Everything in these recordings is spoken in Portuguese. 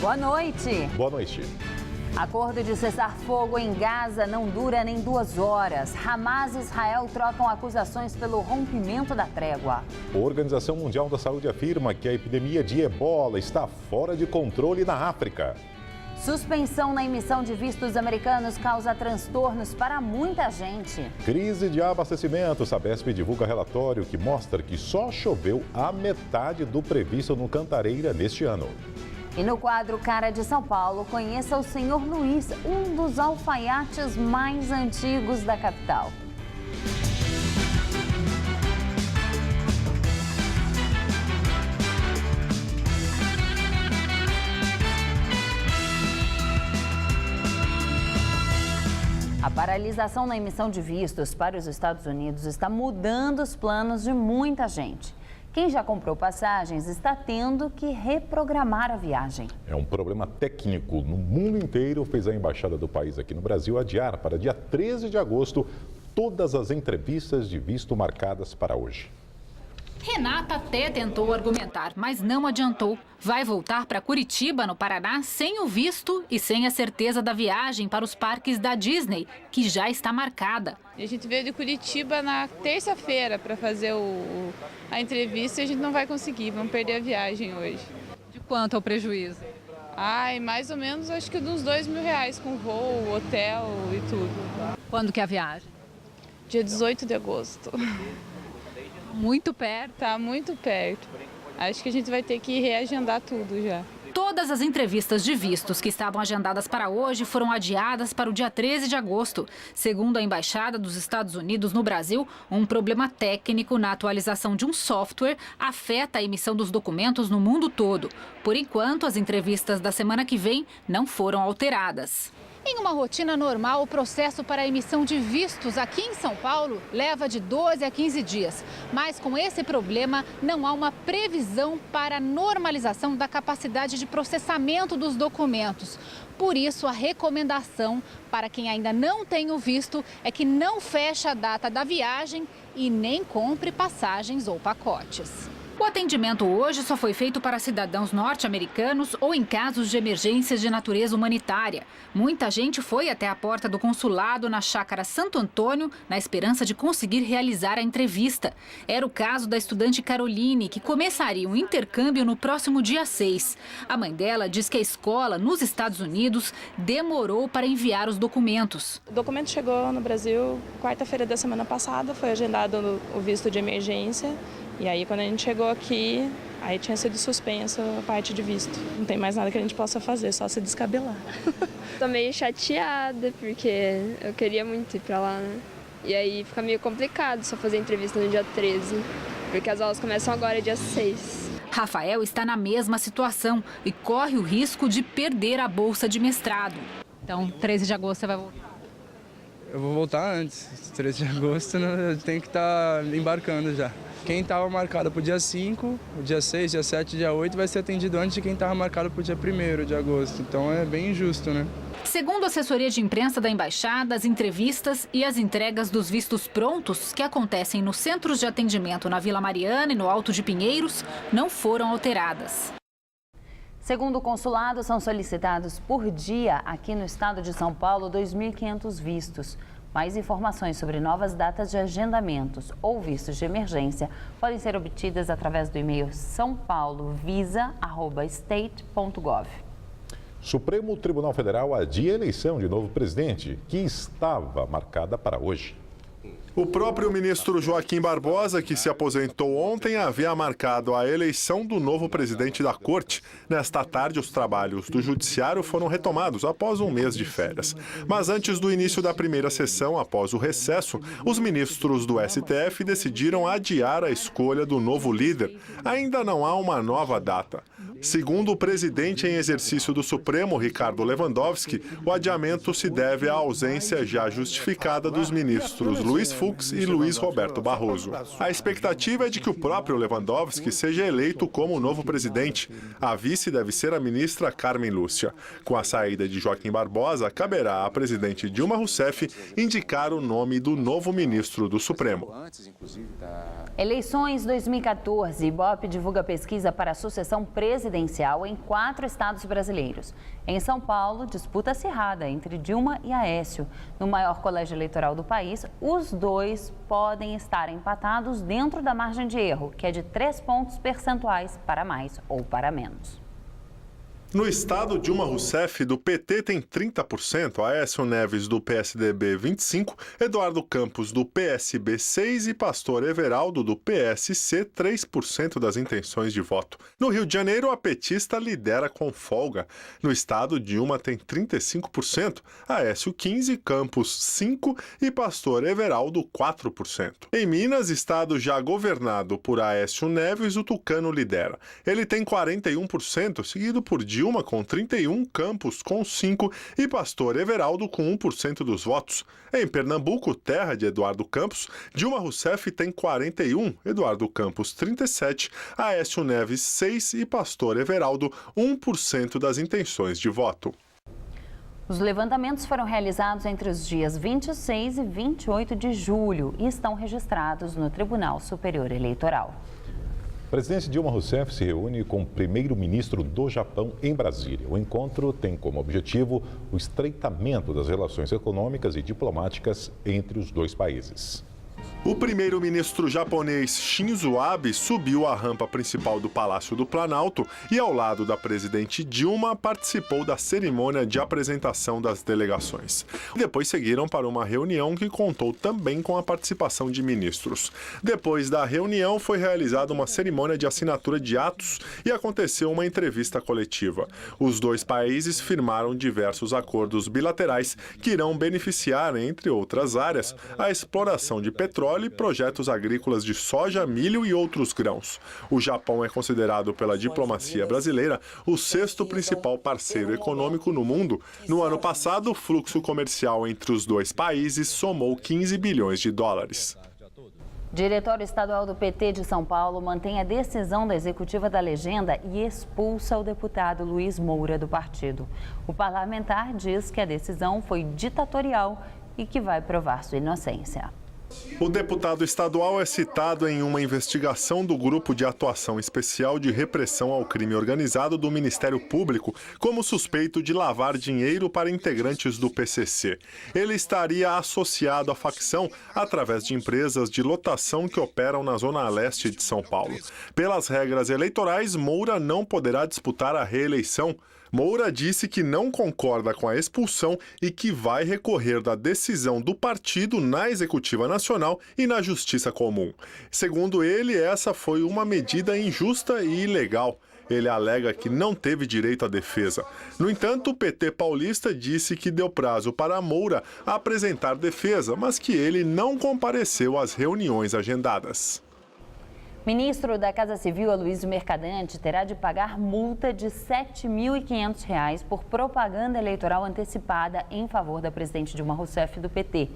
Boa noite. Boa noite. Acordo de cessar fogo em Gaza não dura nem 2 horas. Hamas e Israel trocam acusações pelo rompimento da trégua. A Organização Mundial da Saúde afirma que a epidemia de ebola está fora de controle na África. Suspensão na emissão de vistos americanos causa transtornos para muita gente. Crise de abastecimento. Sabesp divulga relatório que mostra que só choveu a metade do previsto no Cantareira neste ano. E no quadro Cara de São Paulo, conheça o Senhor Luiz, um dos alfaiates mais antigos da capital. A paralisação na emissão de vistos para os Estados Unidos está mudando os planos de muita gente. Quem já comprou passagens está tendo que reprogramar a viagem. É um problema técnico no mundo inteiro. Fez a embaixada do país aqui no Brasil adiar para dia 13 de agosto todas as entrevistas de visto marcadas para hoje. Renata até tentou argumentar, mas não adiantou. Vai voltar para Curitiba, no Paraná, sem o visto e sem a certeza da viagem para os parques da Disney, que já está marcada. A gente veio de Curitiba na terça-feira para fazer a entrevista e a gente não vai conseguir, vamos perder a viagem hoje. De quanto é o prejuízo? Ai, mais ou menos, acho que de uns R$2.000 com voo, hotel e tudo. Quando que é a viagem? Dia 18 de agosto. Muito perto. Tá muito perto. Acho que a gente vai ter que reagendar tudo já. Todas as entrevistas de vistos que estavam agendadas para hoje foram adiadas para o dia 13 de agosto. Segundo a Embaixada dos Estados Unidos no Brasil, um problema técnico na atualização de um software afeta a emissão dos documentos no mundo todo. Por enquanto, as entrevistas da semana que vem não foram alteradas. Em uma rotina normal, o processo para a emissão de vistos aqui em São Paulo leva de 12 a 15 dias. Mas com esse problema, não há uma previsão para a normalização da capacidade de processamento dos documentos. Por isso, a recomendação para quem ainda não tem o visto é que não feche a data da viagem e nem compre passagens ou pacotes. O atendimento hoje só foi feito para cidadãos norte-americanos ou em casos de emergências de natureza humanitária. Muita gente foi até a porta do consulado na Chácara Santo Antônio na esperança de conseguir realizar a entrevista. Era o caso da estudante Caroline, que começaria um intercâmbio no próximo dia 6. A mãe dela diz que a escola, nos Estados Unidos, demorou para enviar os documentos. O documento chegou no Brasil quarta-feira da semana passada, foi agendado o visto de emergência. E aí, quando a gente chegou aqui, aí tinha sido suspensa a parte de visto. Não tem mais nada que a gente possa fazer, só se descabelar. Tô meio chateada, porque eu queria muito ir pra lá, né? E aí fica meio complicado só fazer entrevista no dia 13, porque as aulas começam agora, dia 6. Rafael está na mesma situação e corre o risco de perder a bolsa de mestrado. Então, 13 de agosto você vai voltar? Eu vou voltar antes. 13 de agosto eu tenho que estar embarcando já. Quem estava marcado para o dia 5, o dia 6, dia 7, dia 8 vai ser atendido antes de quem estava marcado para o dia 1º de agosto. Então é bem injusto, né? Segundo a assessoria de imprensa da Embaixada, as entrevistas e as entregas dos vistos prontos, que acontecem nos centros de atendimento na Vila Mariana e no Alto de Pinheiros, não foram alteradas. Segundo o consulado, são solicitados por dia aqui no estado de São Paulo 2.500 vistos. Mais informações sobre novas datas de agendamentos ou vistos de emergência podem ser obtidas através do e-mail saopaulovisa@state.gov. Supremo Tribunal Federal adia a eleição de novo presidente, que estava marcada para hoje. O próprio ministro Joaquim Barbosa, que se aposentou ontem, havia marcado a eleição do novo presidente da Corte. Nesta tarde, os trabalhos do Judiciário foram retomados após um mês de férias. Mas antes do início da primeira sessão, após o recesso, os ministros do STF decidiram adiar a escolha do novo líder. Ainda não há uma nova data. Segundo o presidente em exercício do Supremo, Ricardo Lewandowski, o adiamento se deve à ausência já justificada dos ministros Luiz Fux Fux e Luiz Roberto Barroso. A expectativa é de que o próprio Lewandowski seja eleito como o novo presidente. A vice deve ser a ministra Carmen Lúcia. Com a saída de Joaquim Barbosa, caberá à presidente Dilma Rousseff indicar o nome do novo ministro do Supremo. Eleições 2014. Ibope divulga pesquisa para a sucessão presidencial em 4 estados brasileiros. Em São Paulo, disputa acirrada entre Dilma e Aécio. No maior colégio eleitoral do país, os dois podem estar empatados dentro da margem de erro, que é de 3 pontos percentuais para mais ou para menos. No estado, Dilma Rousseff, do PT, tem 30%, Aécio Neves, do PSDB, 25%, Eduardo Campos, do PSB, 6% e Pastor Everaldo, do PSC, 3% das intenções de voto. No Rio de Janeiro, a petista lidera com folga. No estado, Dilma tem 35%, Aécio, 15%, Campos, 5% e Pastor Everaldo, 4%. Em Minas, estado já governado por Aécio Neves, o tucano lidera. Ele tem 41%, seguido por Dilma com 31%, Campos com 5% e Pastor Everaldo com 1% dos votos. Em Pernambuco, terra de Eduardo Campos, Dilma Rousseff tem 41%, Eduardo Campos 37%, Aécio Neves 6% e Pastor Everaldo 1% das intenções de voto. Os levantamentos foram realizados entre os dias 26 e 28 de julho e estão registrados no Tribunal Superior Eleitoral. A presidente Dilma Rousseff se reúne com o primeiro-ministro do Japão em Brasília. O encontro tem como objetivo o estreitamento das relações econômicas e diplomáticas entre os dois países. O primeiro-ministro japonês Shinzo Abe subiu a rampa principal do Palácio do Planalto e, ao lado da presidente Dilma, participou da cerimônia de apresentação das delegações. Depois seguiram para uma reunião que contou também com a participação de ministros. Depois da reunião, foi realizada uma cerimônia de assinatura de atos e aconteceu uma entrevista coletiva. Os dois países firmaram diversos acordos bilaterais que irão beneficiar, entre outras áreas, a exploração de petróleo e projetos agrícolas de soja, milho e outros grãos. O Japão é considerado pela diplomacia brasileira o 6º principal parceiro econômico no mundo. No ano passado, o fluxo comercial entre os dois países somou 15 bilhões de dólares. Diretório estadual do PT de São Paulo mantém a decisão da executiva da legenda e expulsa o deputado Luiz Moura do partido. O parlamentar diz que a decisão foi ditatorial e que vai provar sua inocência. O deputado estadual é citado em uma investigação do Grupo de Atuação Especial de Repressão ao Crime Organizado do Ministério Público como suspeito de lavar dinheiro para integrantes do PCC. Ele estaria associado à facção através de empresas de lotação que operam na zona leste de São Paulo. Pelas regras eleitorais, Moura não poderá disputar a reeleição. Moura disse que não concorda com a expulsão e que vai recorrer da decisão do partido na Executiva Nacional e na Justiça Comum. Segundo ele, essa foi uma medida injusta e ilegal. Ele alega que não teve direito à defesa. No entanto, o PT paulista disse que deu prazo para Moura apresentar defesa, mas que ele não compareceu às reuniões agendadas. Ministro da Casa Civil, Aloysio Mercadante, terá de pagar multa de R$ 7.500 por propaganda eleitoral antecipada em favor da presidente Dilma Rousseff do PT.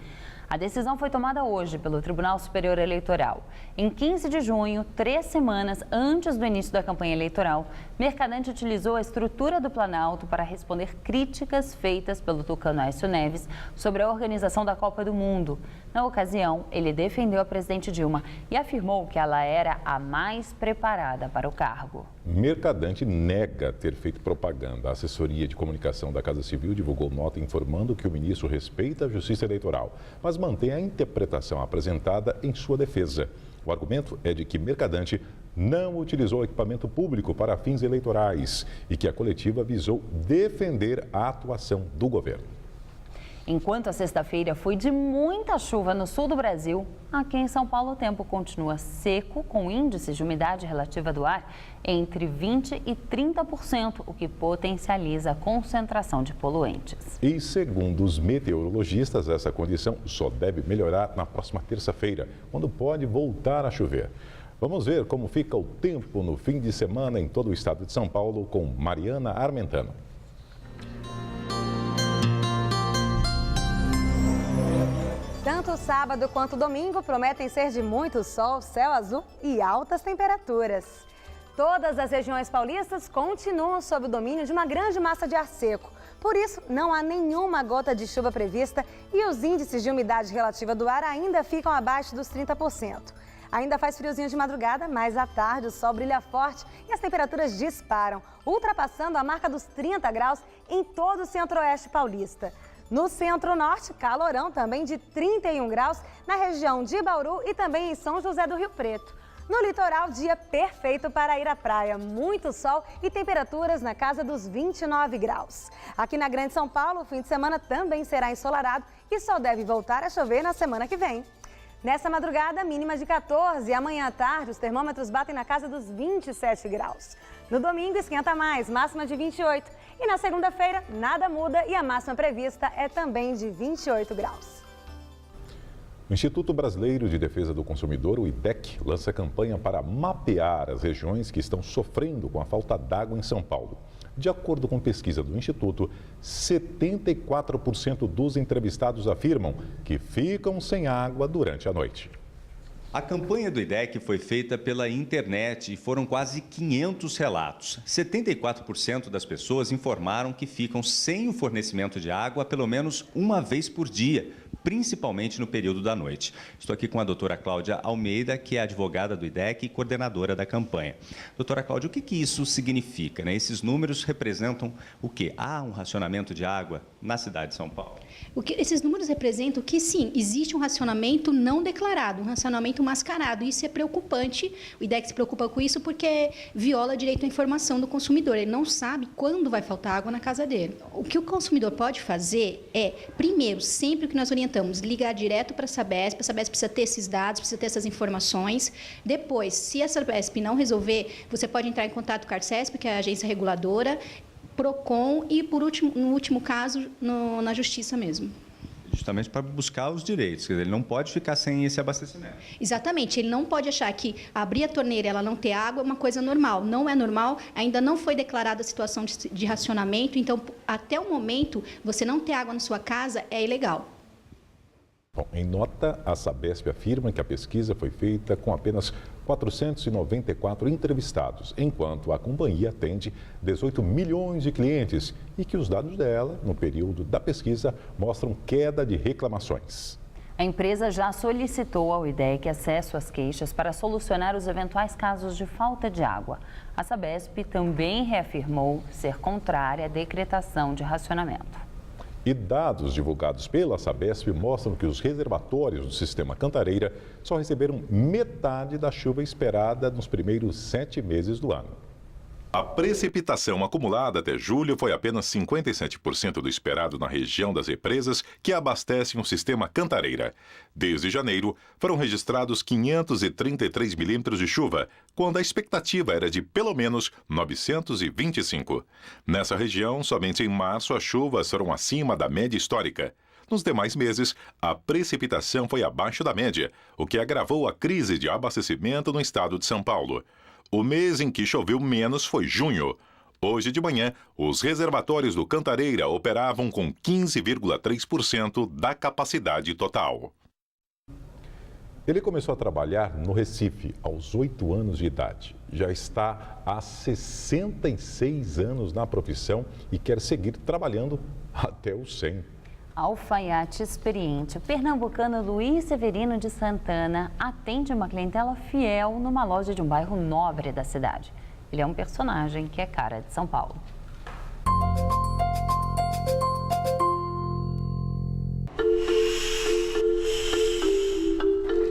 A decisão foi tomada hoje pelo Tribunal Superior Eleitoral. Em 15 de junho, 3 semanas antes do início da campanha eleitoral, Mercadante utilizou a estrutura do Planalto para responder críticas feitas pelo tucano Aécio Neves sobre a organização da Copa do Mundo. Na ocasião, ele defendeu a presidente Dilma e afirmou que ela era a mais preparada para o cargo. Mercadante nega ter feito propaganda. A assessoria de comunicação da Casa Civil divulgou nota informando que o ministro respeita a justiça eleitoral, mas mantém a interpretação apresentada em sua defesa. O argumento é de que Mercadante não utilizou equipamento público para fins eleitorais e que a coletiva visou defender a atuação do governo. Enquanto a sexta-feira foi de muita chuva no sul do Brasil, aqui em São Paulo o tempo continua seco, com índices de umidade relativa do ar entre 20% e 30%, o que potencializa a concentração de poluentes. E segundo os meteorologistas, essa condição só deve melhorar na próxima terça-feira, quando pode voltar a chover. Vamos ver como fica o tempo no fim de semana em todo o estado de São Paulo com Mariana Armentano. Tanto o sábado quanto o domingo prometem ser de muito sol, céu azul e altas temperaturas. Todas as regiões paulistas continuam sob o domínio de uma grande massa de ar seco. Por isso, não há nenhuma gota de chuva prevista e os índices de umidade relativa do ar ainda ficam abaixo dos 30%. Ainda faz friozinho de madrugada, mas à tarde o sol brilha forte e as temperaturas disparam, ultrapassando a marca dos 30 graus em todo o centro-oeste paulista. No centro-norte, calorão também de 31 graus na região de Bauru e também em São José do Rio Preto. No litoral, dia perfeito para ir à praia, muito sol e temperaturas na casa dos 29 graus. Aqui na Grande São Paulo, o fim de semana também será ensolarado e só deve voltar a chover na semana que vem. Nessa madrugada, mínima de 14, amanhã à tarde os termômetros batem na casa dos 27 graus. No domingo esquenta mais, máxima de 28. E na segunda-feira nada muda e a máxima prevista é também de 28 graus. O Instituto Brasileiro de Defesa do Consumidor, o IDEC, lança campanha para mapear as regiões que estão sofrendo com a falta d'água em São Paulo. De acordo com pesquisa do Instituto, 74% dos entrevistados afirmam que ficam sem água durante a noite. A campanha do IDEC foi feita pela internet e foram quase 500 relatos. 74% das pessoas informaram que ficam sem o fornecimento de água pelo menos uma vez por dia, principalmente no período da noite. Estou aqui com a doutora Cláudia Almeida, que é advogada do IDEC e coordenadora da campanha. Doutora Cláudia, o que isso significa, né? Esses números representam o quê? Há um racionamento de água na cidade de São Paulo? Esses números representam que, sim, existe um racionamento não declarado, um racionamento mascarado. Isso é preocupante. O IDEC se preocupa com isso porque viola direito à informação do consumidor. Ele não sabe quando vai faltar água na casa dele. O que o consumidor pode fazer é, primeiro, sempre o que nós orientamos, ligar direto para a Sabesp. A Sabesp precisa ter esses dados, precisa ter essas informações. Depois, se a Sabesp não resolver, você pode entrar em contato com a Arcesp, que é a agência reguladora, PROCON e, por último, no último caso, na Justiça mesmo. Justamente para buscar os direitos, quer dizer, ele não pode ficar sem esse abastecimento. Exatamente, ele não pode achar que abrir a torneira e ela não ter água é uma coisa normal. Não é normal, ainda não foi declarada a situação de racionamento, então, até o momento, você não ter água na sua casa é ilegal. Bom, em nota, a Sabesp afirma que a pesquisa foi feita com apenas 494 entrevistados, enquanto a companhia atende 18 milhões de clientes e que os dados dela, no período da pesquisa, mostram queda de reclamações. A empresa já solicitou ao IDEC acesso às queixas para solucionar os eventuais casos de falta de água. A Sabesp também reafirmou ser contrária à decretação de racionamento. E dados divulgados pela Sabesp mostram que os reservatórios do sistema Cantareira só receberam metade da chuva esperada nos primeiros 7 meses do ano. A precipitação acumulada até julho foi apenas 57% do esperado na região das represas que abastecem o sistema Cantareira. Desde janeiro, foram registrados 533 milímetros de chuva, quando a expectativa era de pelo menos 925. Nessa região, somente em março as chuvas foram acima da média histórica. Nos demais meses, a precipitação foi abaixo da média, o que agravou a crise de abastecimento no estado de São Paulo. O mês em que choveu menos foi junho. Hoje de manhã, os reservatórios do Cantareira operavam com 15,3% da capacidade total. Ele começou a trabalhar no Recife aos 8 anos de idade. Já está há 66 anos na profissão e quer seguir trabalhando até os 100. Alfaiate experiente, o pernambucano Luiz Severino de Santana atende uma clientela fiel numa loja de um bairro nobre da cidade. Ele é um personagem que é cara de São Paulo.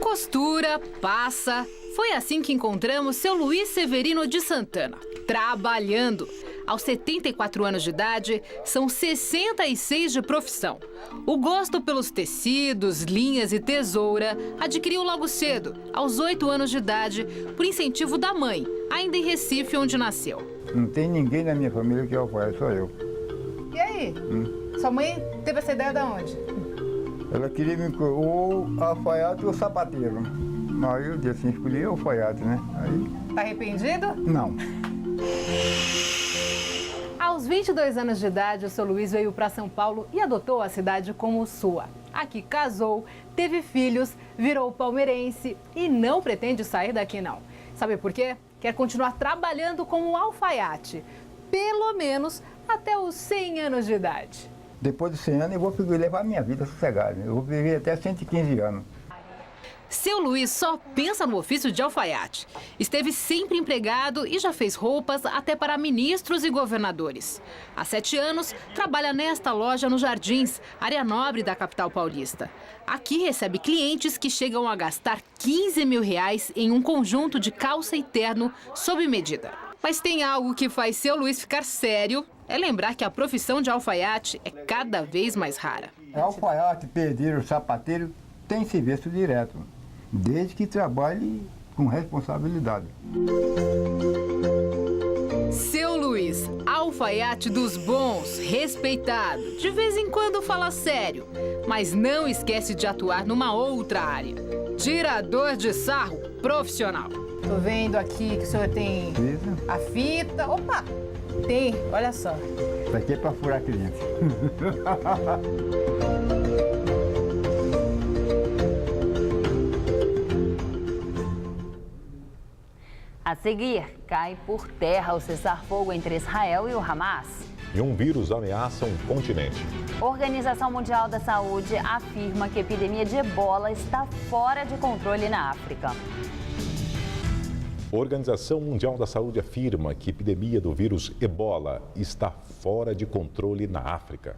Costura, passa. Foi assim que encontramos seu Luiz Severino de Santana, trabalhando. Aos 74 anos de idade, são 66 de profissão. O gosto pelos tecidos, linhas e tesoura adquiriu logo cedo, aos 8 anos de idade, por incentivo da mãe, ainda em Recife, onde nasceu. Não tem ninguém na minha família que é alfaiate, só eu. E aí? Sua mãe teve essa ideia de onde? Ela queria me ou alfaiate ou sapateiro. Aí eu disse assim, escolhi alfaiate, né? Aí... Tá arrependido? Não. Aos 22 anos de idade, o seu Luiz veio para São Paulo e adotou a cidade como sua. Aqui casou, teve filhos, virou palmeirense e não pretende sair daqui não. Sabe por quê? Quer continuar trabalhando como alfaiate, pelo menos até os 100 anos de idade. Depois dos 100 anos eu vou levar minha vida sossegada. Eu vou viver até 115 anos. Seu Luiz só pensa no ofício de alfaiate. Esteve sempre empregado e já fez roupas até para ministros e governadores. Há 7 anos, trabalha nesta loja nos Jardins, área nobre da capital paulista. Aqui recebe clientes que chegam a gastar R$15 mil em um conjunto de calça e terno sob medida. Mas tem algo que faz seu Luiz ficar sério, é lembrar que a profissão de alfaiate é cada vez mais rara. Alfaiate, pedreiro, sapateiro tem serviço direto, desde que trabalhe com responsabilidade. Seu Luiz, alfaiate dos bons, respeitado, de vez em quando fala sério, mas não esquece de atuar numa outra área. Tirador de sarro profissional. Tô vendo aqui que o senhor tem a fita. Opa, tem, olha só. Isso aqui é para furar cliente. A seguir, cai por terra o cessar-fogo entre Israel e o Hamas. E um vírus ameaça um continente. A Organização Mundial da Saúde afirma que a epidemia de ebola está fora de controle na África. A Organização Mundial da Saúde afirma que a epidemia do vírus ebola está fora de controle na África.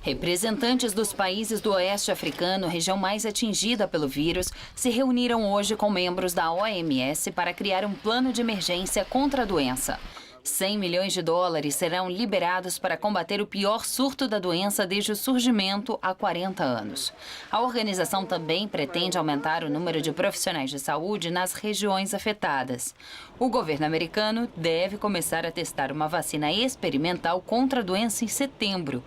Representantes dos países do oeste africano, região mais atingida pelo vírus, se reuniram hoje com membros da OMS para criar um plano de emergência contra a doença. 100 milhões de dólares serão liberados para combater o pior surto da doença desde o surgimento há 40 anos. A organização também pretende aumentar o número de profissionais de saúde nas regiões afetadas. O governo americano deve começar a testar uma vacina experimental contra a doença em setembro.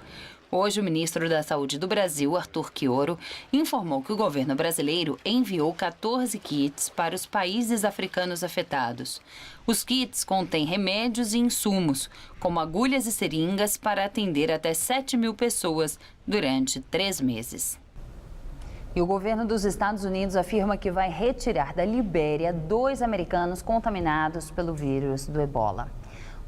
Hoje, o ministro da Saúde do Brasil, Arthur Quiorio, informou que o governo brasileiro enviou 14 kits para os países africanos afetados. Os kits contêm remédios e insumos, como agulhas e seringas, para atender até 7 mil pessoas durante 3 meses. E o governo dos Estados Unidos afirma que vai retirar da Libéria 2 americanos contaminados pelo vírus do ebola.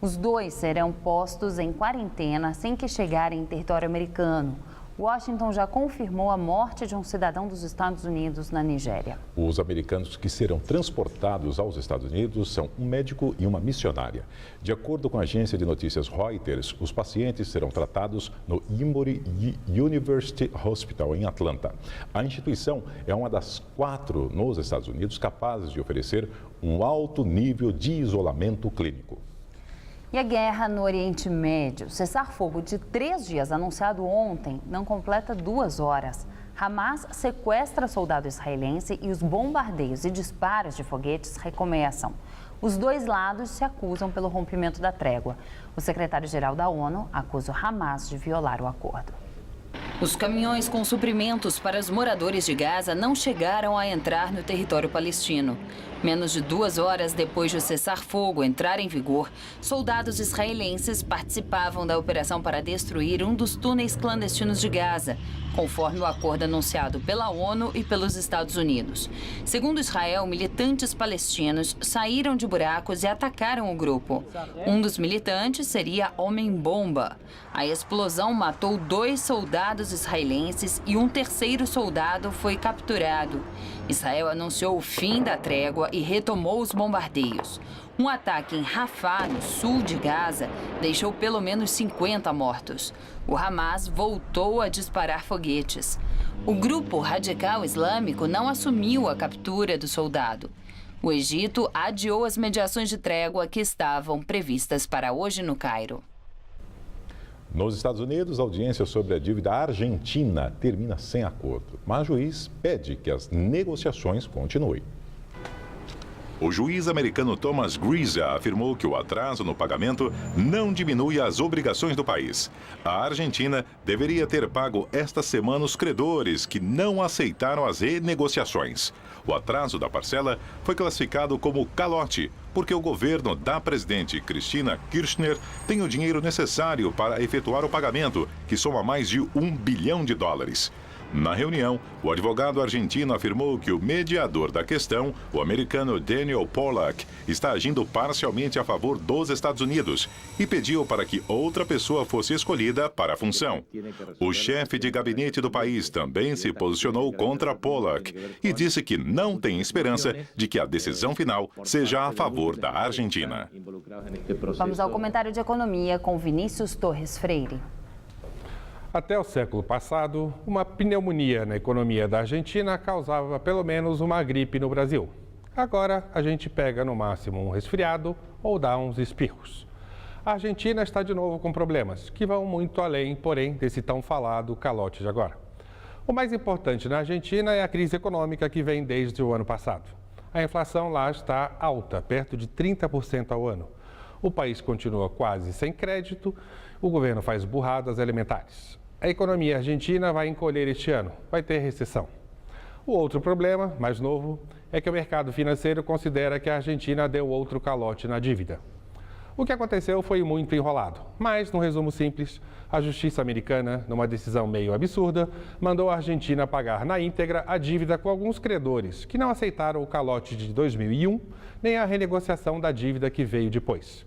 Os 2 serão postos em quarentena assim que chegarem em território americano. Washington já confirmou a morte de um cidadão dos Estados Unidos na Nigéria. Os americanos que serão transportados aos Estados Unidos são um médico e uma missionária. De acordo com a agência de notícias Reuters, os pacientes serão tratados no Emory University Hospital, em Atlanta. A instituição é uma das 4 nos Estados Unidos capazes de oferecer um alto nível de isolamento clínico. E a guerra no Oriente Médio, cessar-fogo de 3 dias anunciado ontem, não completa 2 horas. Hamas sequestra soldado israelense e os bombardeios e disparos de foguetes recomeçam. Os 2 lados se acusam pelo rompimento da trégua. O secretário-geral da ONU acusa o Hamas de violar o acordo. Os caminhões com suprimentos para os moradores de Gaza não chegaram a entrar no território palestino. Menos de 2 horas depois de o cessar-fogo entrar em vigor, soldados israelenses participavam da operação para destruir um dos túneis clandestinos de Gaza, conforme o acordo anunciado pela ONU e pelos Estados Unidos. Segundo Israel, militantes palestinos saíram de buracos e atacaram o grupo. Um dos militantes seria homem-bomba. A explosão matou 2 soldados israelenses e um terceiro soldado foi capturado. Israel anunciou o fim da trégua e retomou os bombardeios. Um ataque em Rafah, no sul de Gaza, deixou pelo menos 50 mortos. O Hamas voltou a disparar foguetes. O grupo radical islâmico não assumiu a captura do soldado. O Egito adiou as mediações de trégua que estavam previstas para hoje no Cairo. Nos Estados Unidos, a audiência sobre a dívida argentina termina sem acordo, mas o juiz pede que as negociações continuem. O juiz americano Thomas Griesa afirmou que o atraso no pagamento não diminui as obrigações do país. A Argentina deveria ter pago esta semana os credores que não aceitaram as renegociações. O atraso da parcela foi classificado como calote, porque o governo da presidente Cristina Kirchner tem o dinheiro necessário para efetuar o pagamento, que soma mais de $1 bilhão. Na reunião, o advogado argentino afirmou que o mediador da questão, o americano Daniel Pollack, está agindo parcialmente a favor dos Estados Unidos e pediu para que outra pessoa fosse escolhida para a função. O chefe de gabinete do país também se posicionou contra Pollack e disse que não tem esperança de que a decisão final seja a favor da Argentina. Vamos ao comentário de economia com Vinícius Torres Freire. Até o século passado, uma pneumonia na economia da Argentina causava pelo menos uma gripe no Brasil. Agora, a gente pega no máximo um resfriado ou dá uns espirros. A Argentina está de novo com problemas, que vão muito além, porém, desse tão falado calote de agora. O mais importante na Argentina é a crise econômica que vem desde o ano passado. A inflação lá está alta, perto de 30% ao ano. O país continua quase sem crédito, o governo faz burradas elementares. A economia argentina vai encolher este ano, vai ter recessão. O outro problema, mais novo, é que o mercado financeiro considera que a Argentina deu outro calote na dívida. O que aconteceu foi muito enrolado, mas, num resumo simples, a justiça americana, numa decisão meio absurda, mandou a Argentina pagar na íntegra a dívida com alguns credores que não aceitaram o calote de 2001, nem a renegociação da dívida que veio depois.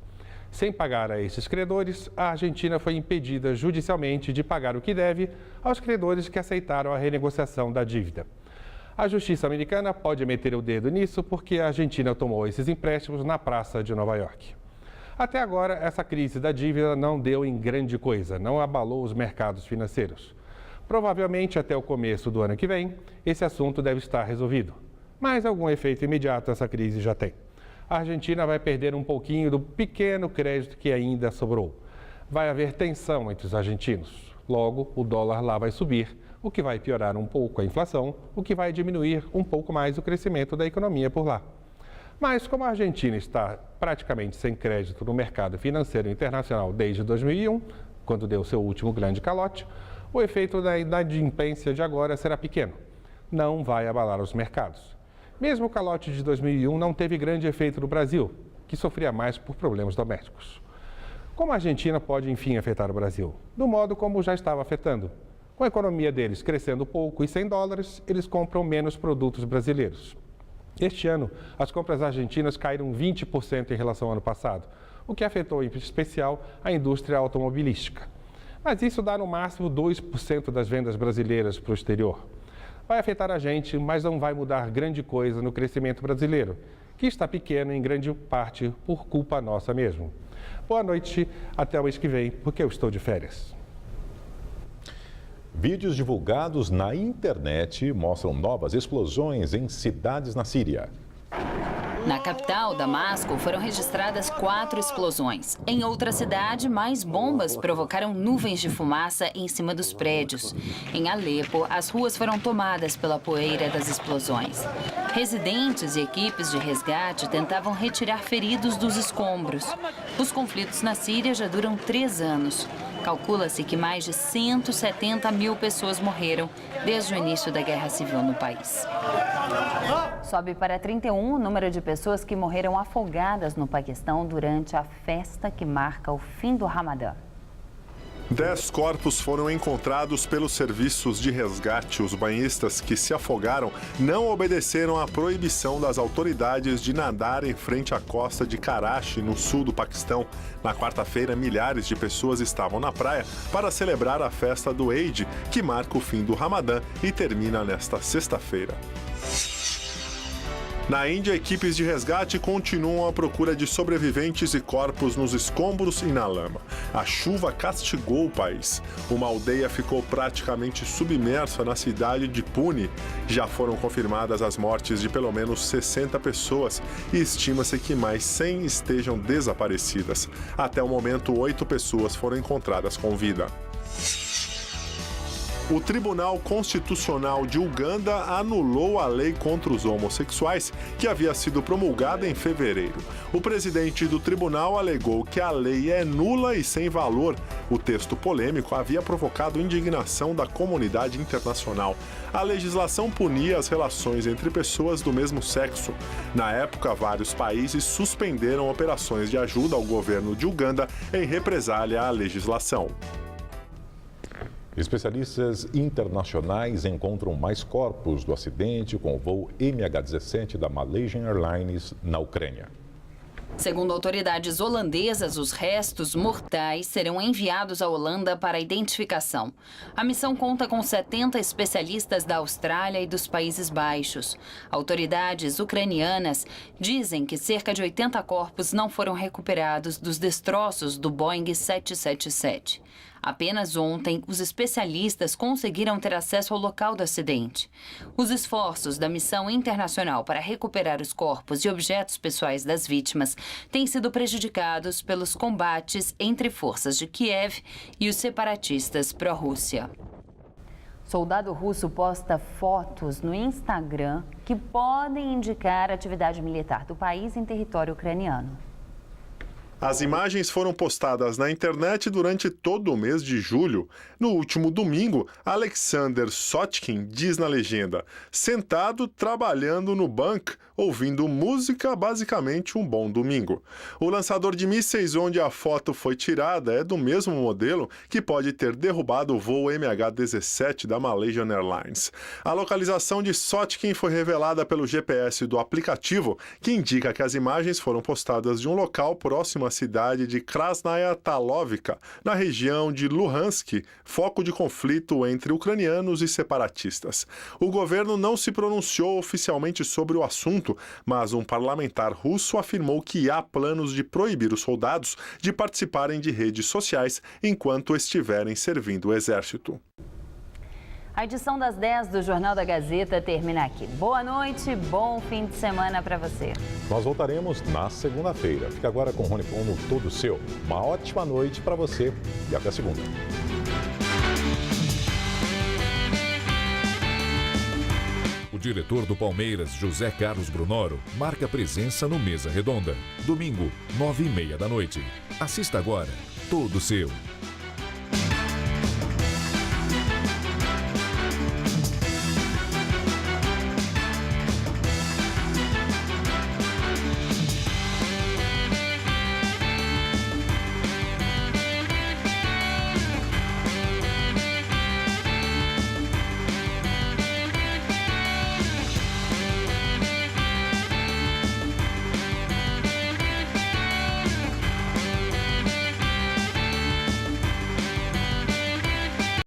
Sem pagar a esses credores, a Argentina foi impedida judicialmente de pagar o que deve aos credores que aceitaram a renegociação da dívida. A justiça americana pode meter o dedo nisso porque a Argentina tomou esses empréstimos na praça de Nova York. Até agora, essa crise da dívida não deu em grande coisa, não abalou os mercados financeiros. Provavelmente, até o começo do ano que vem, esse assunto deve estar resolvido. Mas algum efeito imediato essa crise já tem. A Argentina vai perder um pouquinho do pequeno crédito que ainda sobrou. Vai haver tensão entre os argentinos. Logo, o dólar lá vai subir, o que vai piorar um pouco a inflação, o que vai diminuir um pouco mais o crescimento da economia por lá. Mas como a Argentina está praticamente sem crédito no mercado financeiro internacional desde 2001, quando deu seu último grande calote, o efeito da inadimplência de agora será pequeno. Não vai abalar os mercados. Mesmo o calote de 2001 não teve grande efeito no Brasil, que sofria mais por problemas domésticos. Como a Argentina pode, enfim, afetar o Brasil? Do modo como já estava afetando. Com a economia deles crescendo pouco e sem dólares, eles compram menos produtos brasileiros. Este ano, as compras argentinas caíram 20% em relação ao ano passado, o que afetou, em especial, a indústria automobilística. Mas isso dá no máximo 2% das vendas brasileiras para o exterior. Vai afetar a gente, mas não vai mudar grande coisa no crescimento brasileiro, que está pequeno em grande parte por culpa nossa mesmo. Boa noite, até o mês que vem, porque eu estou de férias. Vídeos divulgados na internet mostram novas explosões em cidades na Síria. Na capital, Damasco, foram registradas 4 explosões. Em outra cidade, mais bombas provocaram nuvens de fumaça em cima dos prédios. Em Alepo, as ruas foram tomadas pela poeira das explosões. Residentes e equipes de resgate tentavam retirar feridos dos escombros. Os conflitos na Síria já duram 3 anos. Calcula-se que mais de 170 mil pessoas morreram desde o início da guerra civil no país. Sobe para 31 o número de pessoas que morreram afogadas no Paquistão durante a festa que marca o fim do Ramadã. 10 corpos foram encontrados pelos serviços de resgate. Os banhistas que se afogaram não obedeceram à proibição das autoridades de nadar em frente à costa de Karachi, no sul do Paquistão. Na quarta-feira, milhares de pessoas estavam na praia para celebrar a festa do Eid, que marca o fim do Ramadã e termina nesta sexta-feira. Na Índia, equipes de resgate continuam à procura de sobreviventes e corpos nos escombros e na lama. A chuva castigou o país. Uma aldeia ficou praticamente submersa na cidade de Pune. Já foram confirmadas as mortes de pelo menos 60 pessoas e estima-se que mais 100 estejam desaparecidas. Até o momento, 8 pessoas foram encontradas com vida. O Tribunal Constitucional de Uganda anulou a lei contra os homossexuais, que havia sido promulgada em fevereiro. O presidente do tribunal alegou que a lei é nula e sem valor. O texto polêmico havia provocado indignação da comunidade internacional. A legislação punia as relações entre pessoas do mesmo sexo. Na época, vários países suspenderam operações de ajuda ao governo de Uganda em represália à legislação. Especialistas internacionais encontram mais corpos do acidente com o voo MH17 da Malaysian Airlines na Ucrânia. Segundo autoridades holandesas, os restos mortais serão enviados à Holanda para identificação. A missão conta com 70 especialistas da Austrália e dos Países Baixos. Autoridades ucranianas dizem que cerca de 80 corpos não foram recuperados dos destroços do Boeing 777. Apenas ontem, os especialistas conseguiram ter acesso ao local do acidente. Os esforços da missão internacional para recuperar os corpos e objetos pessoais das vítimas têm sido prejudicados pelos combates entre forças de Kiev e os separatistas pró-Rússia. Soldado russo posta fotos no Instagram que podem indicar atividade militar do país em território ucraniano. As imagens foram postadas na internet durante todo o mês de julho. No último domingo, Alexander Sotkin diz na legenda: sentado trabalhando no bunker, ouvindo música, basicamente um bom domingo. O lançador de mísseis onde a foto foi tirada é do mesmo modelo que pode ter derrubado o voo MH17 da Malaysian Airlines. A localização de Sotkin foi revelada pelo GPS do aplicativo, que indica que as imagens foram postadas de um local próximo à cidade de Krasnaya Talovka, na região de Luhansk, foco de conflito entre ucranianos e separatistas. O governo não se pronunciou oficialmente sobre o assunto, mas um parlamentar russo afirmou que há planos de proibir os soldados de participarem de redes sociais enquanto estiverem servindo o exército. A edição das 10 do Jornal da Gazeta termina aqui. Boa noite, bom fim de semana para você. Nós voltaremos na segunda-feira. Fica agora com o Rony Con no Todo Seu. Uma ótima noite para você e até segunda. O diretor do Palmeiras, José Carlos Brunoro, marca presença no Mesa Redonda. Domingo, 21h30 da noite. Assista agora, Todo Seu.